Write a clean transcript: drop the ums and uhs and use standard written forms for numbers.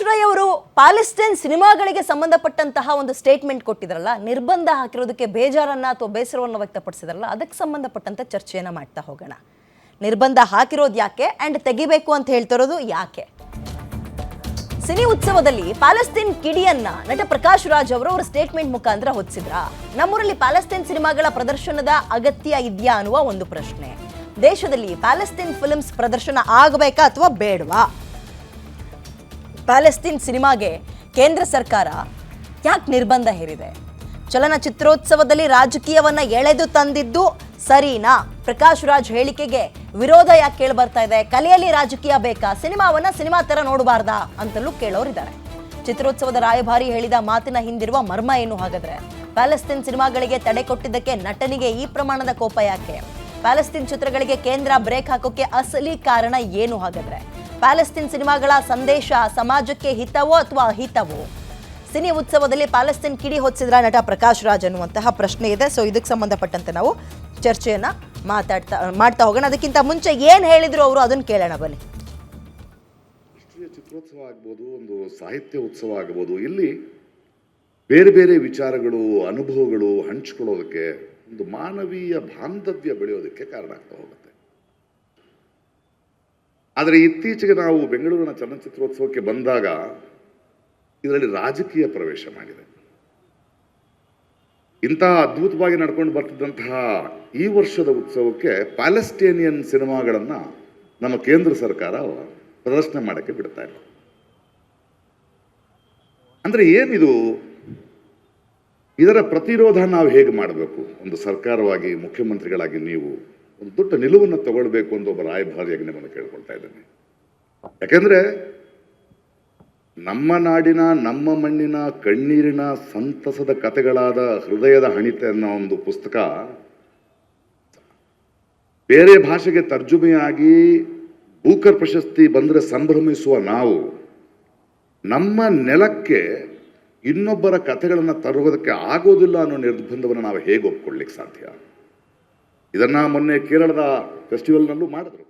ರೈ ಅವರು ಪ್ಯಾಲೆಸ್ಟೈನ್ ಸಿನಿಮಾಗಳಿಗೆ ಸಂಬಂಧಪಟ್ಟಂತಹ ಒಂದು ಸ್ಟೇಟ್ಮೆಂಟ್ ಕೊಟ್ಟಿದ್ರಲ್ಲ, ನಿರ್ಬಂಧ ಹಾಕಿರೋದಕ್ಕೆ ಬೇಜಾರನ್ನ ಅಥವಾ ಬೇಸರವನ್ನು ವ್ಯಕ್ತಪಡಿಸಿದ್ರಲ್ಲ, ಅದಕ್ಕೆ ಸಂಬಂಧಪಟ್ಟಂತ ಚರ್ಚೆಯನ್ನ ಮಾಡ್ತಾ ಹೋಗೋಣ. ನಿರ್ಬಂಧ ಹಾಕಿರೋದು ಯಾಕೆ ಅಂಡ್ ತೆಗಿಬೇಕು ಅಂತ ಹೇಳ್ತಿರೋದು ಯಾಕೆ? ಸಿನಿ ಉತ್ಸವದಲ್ಲಿ ಪ್ಯಾಲೆಸ್ಟೈನ್ ಕಿಡಿಯನ್ನ ನಟ ಪ್ರಕಾಶ್ ರಾಜ್ ಅವರು ಅವರ ಸ್ಟೇಟ್ಮೆಂಟ್ ಮುಖಾಂತರ ಹೊತ್ತಿಸಿದ್ರ. ನಮ್ಮೂರಲ್ಲಿ ಪ್ಯಾಲೆಸ್ಟೈನ್ ಸಿನಿಮಾಗಳ ಪ್ರದರ್ಶನದ ಅಗತ್ಯ ಇದೆಯಾ ಅನ್ನುವ ಒಂದು ಪ್ರಶ್ನೆ. ದೇಶದಲ್ಲಿ ಪ್ಯಾಲೆಸ್ಟೈನ್ ಫಿಲ್ಮ್ಸ್ ಪ್ರದರ್ಶನ ಆಗಬೇಕಾ ಅಥವಾ ಬೇಡವಾ? ಪ್ಯಾಲೆಸ್ಟೈನ್ ಸಿನಿಮಾಗೆ ಕೇಂದ್ರ ಸರ್ಕಾರ ಯಾಕೆ ನಿರ್ಬಂಧ ಹೇರಿದೆ? ಚಲನಚಿತ್ರೋತ್ಸವದಲ್ಲಿ ರಾಜಕೀಯವನ್ನ ಎಳೆದು ತಂದಿದ್ದು ಸರಿನಾ? ಪ್ರಕಾಶ್ ರಾಜ್ ಹೇಳಿಕೆಗೆ ವಿರೋಧ ಯಾಕೆ ಕೇಳಿ ಬರ್ತಾ ಇದೆ? ಕಲೆಯಲ್ಲಿ ರಾಜಕೀಯ ಬೇಕಾ? ಸಿನಿಮಾವನ್ನ ಸಿನಿಮಾ ತರ ನೋಡಬಾರ್ದಾ ಅಂತಲೂ ಕೇಳೋರಿದ್ದಾರೆ. ಚಿತ್ರೋತ್ಸವದ ರಾಯಭಾರಿ ಹೇಳಿದ ಮಾತಿನ ಹಿಂದಿರುವ ಮರ್ಮ ಏನು ಹಾಗಾದ್ರೆ? ಪ್ಯಾಲೆಸ್ಟೈನ್ ಸಿನಿಮಾಗಳಿಗೆ ತಡೆ ಕೊಟ್ಟಿದ್ದಕ್ಕೆ ನಟನಿಗೆ ಈ ಪ್ರಮಾಣದ ಕೋಪ ಯಾಕೆ? ಪ್ಯಾಲೆಸ್ಟೈನ್ ಚಿತ್ರಗಳಿಗೆ ಕೇಂದ್ರ ಬ್ರೇಕ್ ಹಾಕೋಕೆ ಅಸಲಿ ಕಾರಣ ಏನು ಹಾಗಾದ್ರೆ? ಪ್ಯಾಲೆಸ್ಟೈನ್ ಸಿನಿಮಾಗಳ ಸಂದೇಶ ಸಮಾಜಕ್ಕೆ ಹಿತವೋ ಅಥವಾ ಅಹಿತವೋ? ಸಿನಿ ಉತ್ಸವದಲ್ಲಿ ಪ್ಯಾಲೆಸ್ಟೈನ್ ಕಿಡಿ ಹೊತ್ತಿಸಿದ್ರ ನಟ ಪ್ರಕಾಶ್ ರಾಜ್ ಅನ್ನುವಂತಹ ಪ್ರಶ್ನೆ ಇದೆ. ಸೊ ಇದಕ್ಕೆ ಸಂಬಂಧಪಟ್ಟಂತೆ ನಾವು ಚರ್ಚೆಯನ್ನ ಮಾಡ್ತಾ ಹೋಗೋಣ. ಅದಕ್ಕಿಂತ ಮುಂಚೆ ಏನು ಹೇಳಿದ್ರು ಅವರು, ಅದನ್ನು ಕೇಳೋಣ ಬನ್ನಿ. ರಾಷ್ಟ್ರೀಯ ಚಿತ್ರೋತ್ಸವ ಆಗ್ಬೋದು, ಒಂದು ಸಾಹಿತ್ಯ ಉತ್ಸವ ಆಗ್ಬೋದು, ಇಲ್ಲಿ ಬೇರೆ ಬೇರೆ ವಿಚಾರಗಳು, ಅನುಭವಗಳು ಹಂಚಿಕೊಳ್ಳೋದಕ್ಕೆ, ಒಂದು ಮಾನವೀಯ ಬಾಂಧವ್ಯ ಬೆಳೆಯೋದಕ್ಕೆ ಕಾರಣ ಆಗ್ತಾ ಹೋಗುತ್ತೆ. ಆದರೆ ಇತ್ತೀಚೆಗೆ ನಾವು ಬೆಂಗಳೂರಿನ ಚಲನಚಿತ್ರೋತ್ಸವಕ್ಕೆ ಬಂದಾಗ ಇದರಲ್ಲಿ ರಾಜಕೀಯ ಪ್ರವೇಶ ಮಾಡಿದೆ. ಇಂತಹ ಅದ್ಭುತವಾಗಿ ನಡ್ಕೊಂಡು ಬರ್ತಿದ್ದಂತಹ ಈ ವರ್ಷದ ಉತ್ಸವಕ್ಕೆ ಪ್ಯಾಲೆಸ್ಟೇನಿಯನ್ ಸಿನಿಮಾಗಳನ್ನು ನಮ್ಮ ಕೇಂದ್ರ ಸರ್ಕಾರ ಪ್ರದರ್ಶನ ಮಾಡೋಕ್ಕೆ ಬಿಡ್ತಾ ಇಲ್ಲ. ಅಂದರೆ ಏನಿದು? ಇದರ ಪ್ರತಿರೋಧ ನಾವು ಹೇಗೆ ಮಾಡಬೇಕು? ಒಂದು ಸರ್ಕಾರವಾಗಿ, ಮುಖ್ಯಮಂತ್ರಿಗಳಾಗಿ ನೀವು ಒಂದು ದೊಡ್ಡ ನಿಲುವನ್ನು ತಗೊಳ್ಬೇಕು ಅಂತ ಒಬ್ಬ ರಾಯಭಾರಿಯಾಗಿ ನಿಮ್ಮನ್ನು ಕೇಳ್ಕೊಳ್ತಾ ಇದ್ದೇನೆ. ಯಾಕೆಂದರೆ ನಮ್ಮ ನಾಡಿನ, ನಮ್ಮ ಮಣ್ಣಿನ ಕಣ್ಣೀರಿನ ಸಂತಸದ ಕಥೆಗಳಾದ ಹೃದಯದ ಹಣಿತೆ ಅನ್ನೋ ಒಂದು ಪುಸ್ತಕ ಬೇರೆ ಭಾಷೆಗೆ ತರ್ಜುಮೆಯಾಗಿ ಬೂಕರ್ ಪ್ರಶಸ್ತಿ ಬಂದರೆ ಸಂಭ್ರಮಿಸುವ ನಾವು, ನಮ್ಮ ನೆಲಕ್ಕೆ ಇನ್ನೊಬ್ಬರ ಕಥೆಗಳನ್ನು ತರುವುದಕ್ಕೆ ಆಗೋದಿಲ್ಲ ಅನ್ನೋ ನಿರ್ಬಂಧವನ್ನು ನಾವು ಹೇಗೆ ಒಪ್ಕೊಳ್ಳಿಕ್ಕೆ ಸಾಧ್ಯ? ಇದನ್ನು ಮೊನ್ನೆ ಕೇರಳದ ಫೆಸ್ಟಿವಲ್ನಲ್ಲೂ ಮಾಡಿದ್ರು.